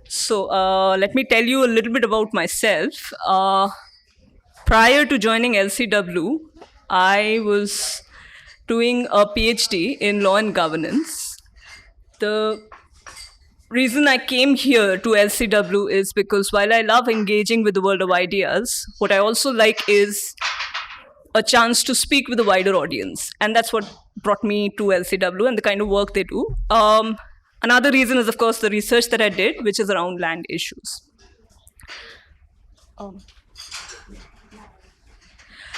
So let me tell you a little bit about myself. Prior to joining LCW, I was doing a PhD in law and governance. The reason I came here to LCW is because while I love engaging with the world of ideas, what I also like is a chance to speak with a wider audience. And that's what brought me to LCW and the kind of work they do. Another reason is, of course, the research that I did, which is around land issues.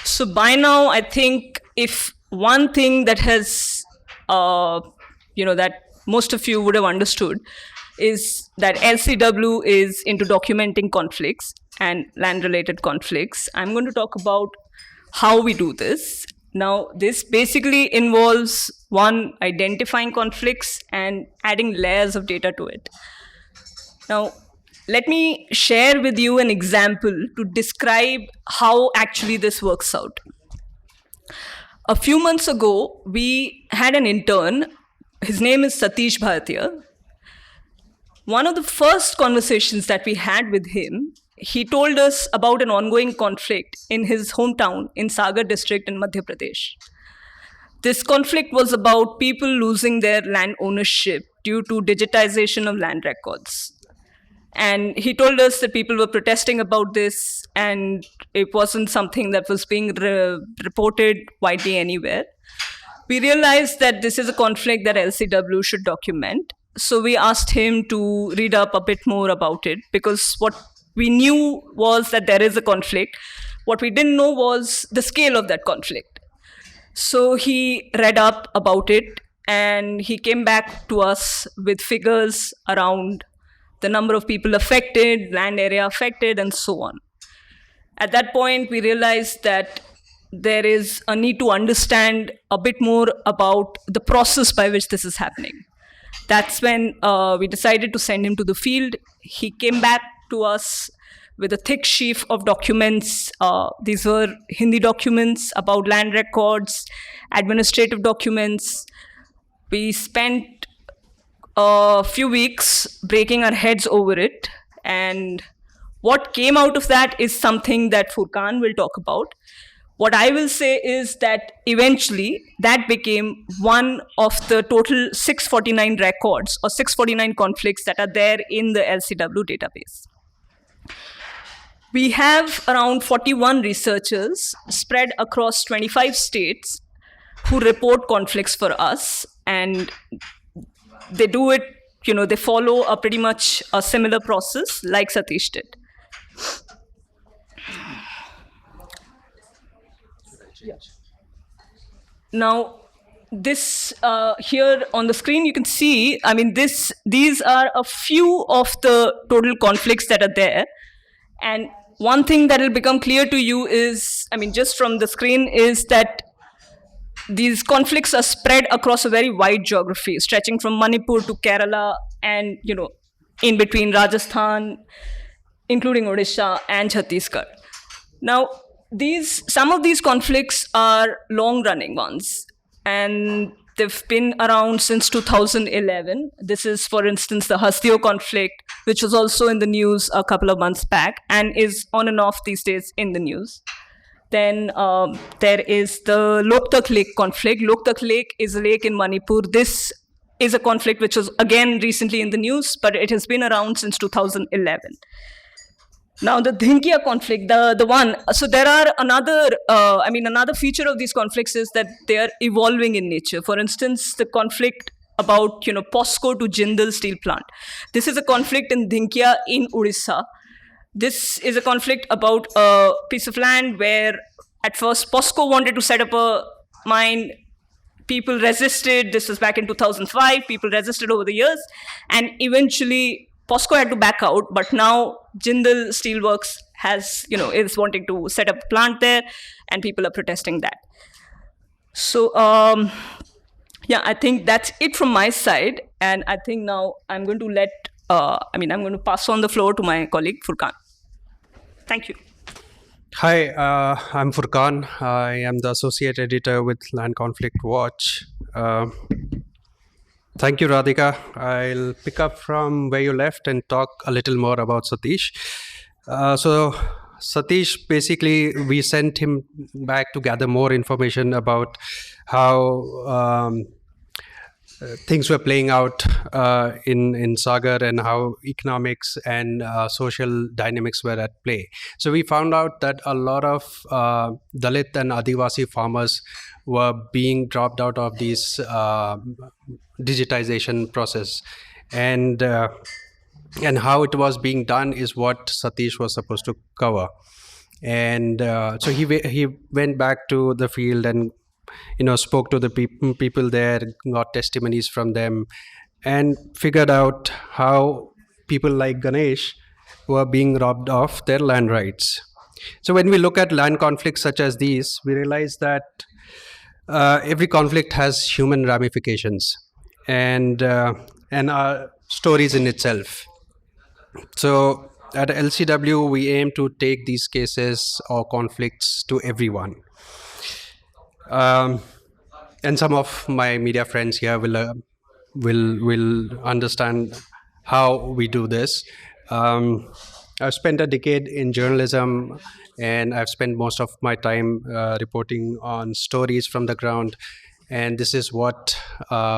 So by now, I think if one thing that has, that most of you would have understood is that LCW is into documenting conflicts and land-related conflicts. I'm going to talk about how we do this. Now, this basically involves one, identifying conflicts and adding layers of data to it. Now, let me share with you an example to describe how actually this works out. A few months ago, we had an intern. His name is Satish Bhartiya. One of the first conversations that we had with him, he told us about an ongoing conflict in his hometown in Sagar district in Madhya Pradesh. This conflict was about people losing their land ownership due to digitization of land records. And he told us that people were protesting about this, and it wasn't something that was being reported widely anywhere. We realized that this is a conflict that LCW should document. So we asked him to read up a bit more about it, because what we knew was that there is a conflict. What we didn't know was the scale of that conflict. So he read up about it, and he came back to us with figures around the number of people affected, land area affected, and so on. At that point, we realized that there is a need to understand a bit more about the process by which this is happening. That's when we decided to send him to the field. He came back to us with a thick sheaf of documents. These were Hindi documents about land records, administrative documents. We spent a few weeks breaking our heads over it. And what came out of that is something that Furqan will talk about. What I will say is that eventually that became one of the total 649 records or 649 conflicts that are there in the LCW database. We have around 41 researchers spread across 25 states who report conflicts for us, and they do it, they follow a pretty much a similar process like Satish did. Now, this here on the screen, you can see, these are a few of the total conflicts that are there. And one thing that will become clear to you is, just from the screen, is that these conflicts are spread across a very wide geography, stretching from Manipur to Kerala and, in between Rajasthan, including Odisha and Chhattisgarh. Now, some of these conflicts are long-running ones, and they've been around since 2011. This is, for instance, the Hastio conflict, which was also in the news a couple of months back and is on and off these days in the news. Then there is the Loktak Lake conflict. Loktak Lake is a lake in Manipur. This is a conflict which was again recently in the news, but it has been around since 2011. Now the Dhinkia conflict, the one, so there are another feature of these conflicts is that they are evolving in nature. For instance, the conflict about, POSCO to Jindal steel plant. This is a conflict in Dhinkia in Odisha. This is a conflict about a piece of land where at first POSCO wanted to set up a mine. People resisted. This was back in 2005. People resisted over the years. And eventually POSCO had to back out. But now Jindal Steelworks is wanting to set up a plant there, and people are protesting that. So, I think that's it from my side. And I think now I'm going to I'm going to pass on the floor to my colleague, Furqan. Thank you. Hi, I'm Furqan. I am the associate editor with Land Conflict Watch. Thank you, Radhika. I'll pick up from where you left and talk a little more about Satish. So, Satish, basically, we sent him back to gather more information about how things were playing out in Sagar and how economics and social dynamics were at play. So we found out that a lot of Dalit and Adivasi farmers were being dropped out of these digitization process, and how it was being done is what Satish was supposed to cover. And so he went back to the field and spoke to the people there, got testimonies from them, and figured out how people like Ganesh were being robbed of their land rights. So when we look at land conflicts such as these, we realize that every conflict has human ramifications and are stories in itself. So at LCW, we aim to take these cases or conflicts to everyone. And some of my media friends here will understand how we do this. I've spent a decade in journalism, and I've spent most of my time reporting on stories from the ground. And this is what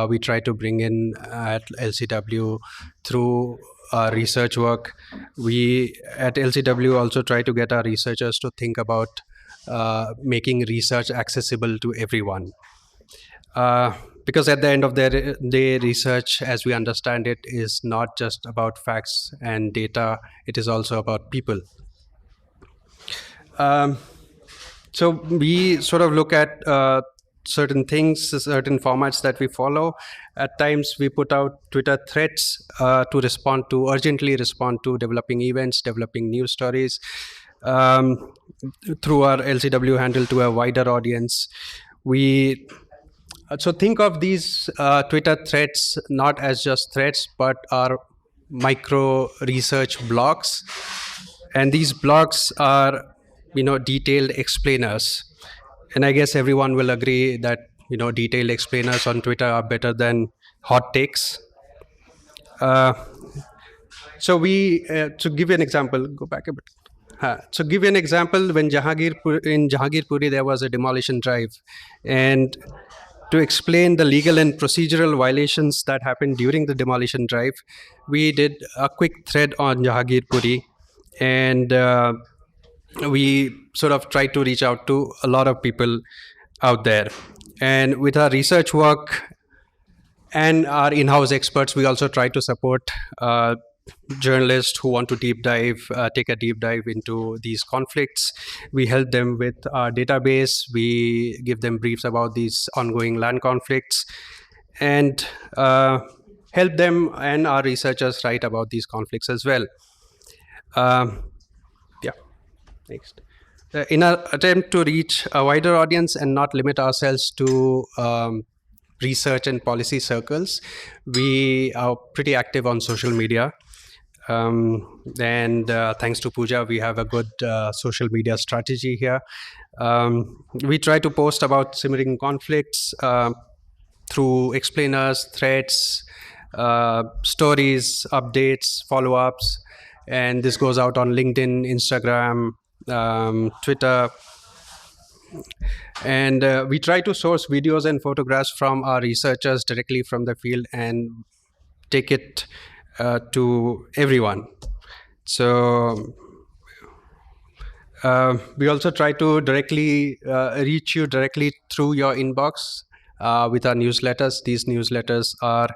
we try to bring in at LCW through our research work. We at LCW also try to get our researchers to think about making research accessible to everyone. Because at the end of the day, research, as we understand it, is not just about facts and data, it is also about people. So we sort of look at certain things, certain formats that we follow. At times, we put out Twitter threads to urgently respond to developing events, developing news stories, through our LCW handle to a wider audience. So think of these Twitter threads not as just threads, but are micro research blogs, and these blogs are detailed explainers. And I guess everyone will agree that detailed explainers on Twitter are better than hot takes. So to give you an example, go back a bit. So give you an example, when in Jahangirpuri there was a demolition drive, and to explain the legal and procedural violations that happened during the demolition drive, we did a quick thread on Jahangirpuri, and we sort of tried to reach out to a lot of people out there. And with our research work and our in-house experts, we also try to support journalists who want to take a deep dive into these conflicts. We help them with our database. We give them briefs about these ongoing land conflicts, and help them and our researchers write about these conflicts as well. Next. In our attempt to reach a wider audience and not limit ourselves to research and policy circles, we are pretty active on social media. And thanks to Pooja, we have a good social media strategy here. We try to post about simmering conflicts through explainers, threads, stories, updates, follow-ups, and this goes out on LinkedIn, Instagram, Twitter. And we try to source videos and photographs from our researchers directly from the field and take it to everyone. So we also try to directly reach you directly through your inbox with our newsletters. These newsletters are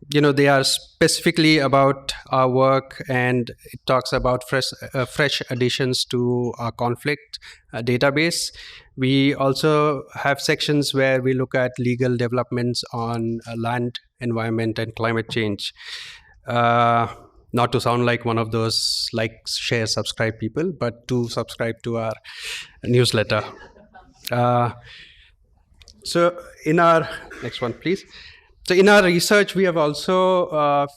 they are specifically about our work, and it talks about fresh additions to our conflict database. We also have sections where we look at legal developments on land, environment, and climate change. Not to sound like one of those like, share, subscribe people, but to subscribe to our newsletter. So in our next one, please. So in our research, we have also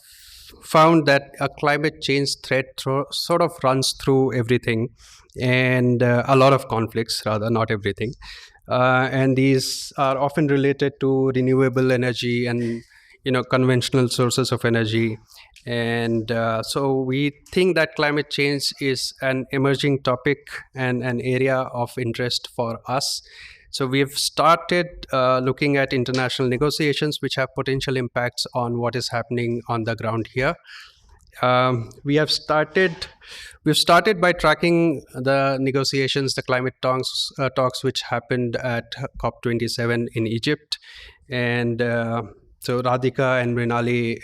found that a climate change threat sort of runs through everything, and a lot of conflicts, rather, not everything. and these are often related to renewable energy and conventional sources of energy. And so we think that climate change is an emerging topic and an area of interest for us. So we've started looking at international negotiations which have potential impacts on what is happening on the ground here. We've started by tracking the negotiations, the climate talks which happened at COP27 in Egypt. And so Radhika and Mrinali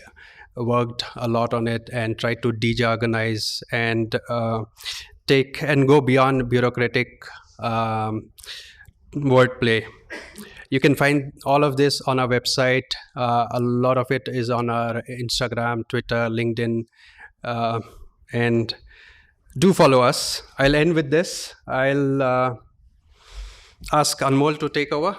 worked a lot on it and tried to de-jargonize and take and go beyond bureaucratic wordplay. You can find all of this on our website. A lot of it is on our Instagram, Twitter, LinkedIn, and do follow us. I'll end with this. I'll ask Anmol to take over.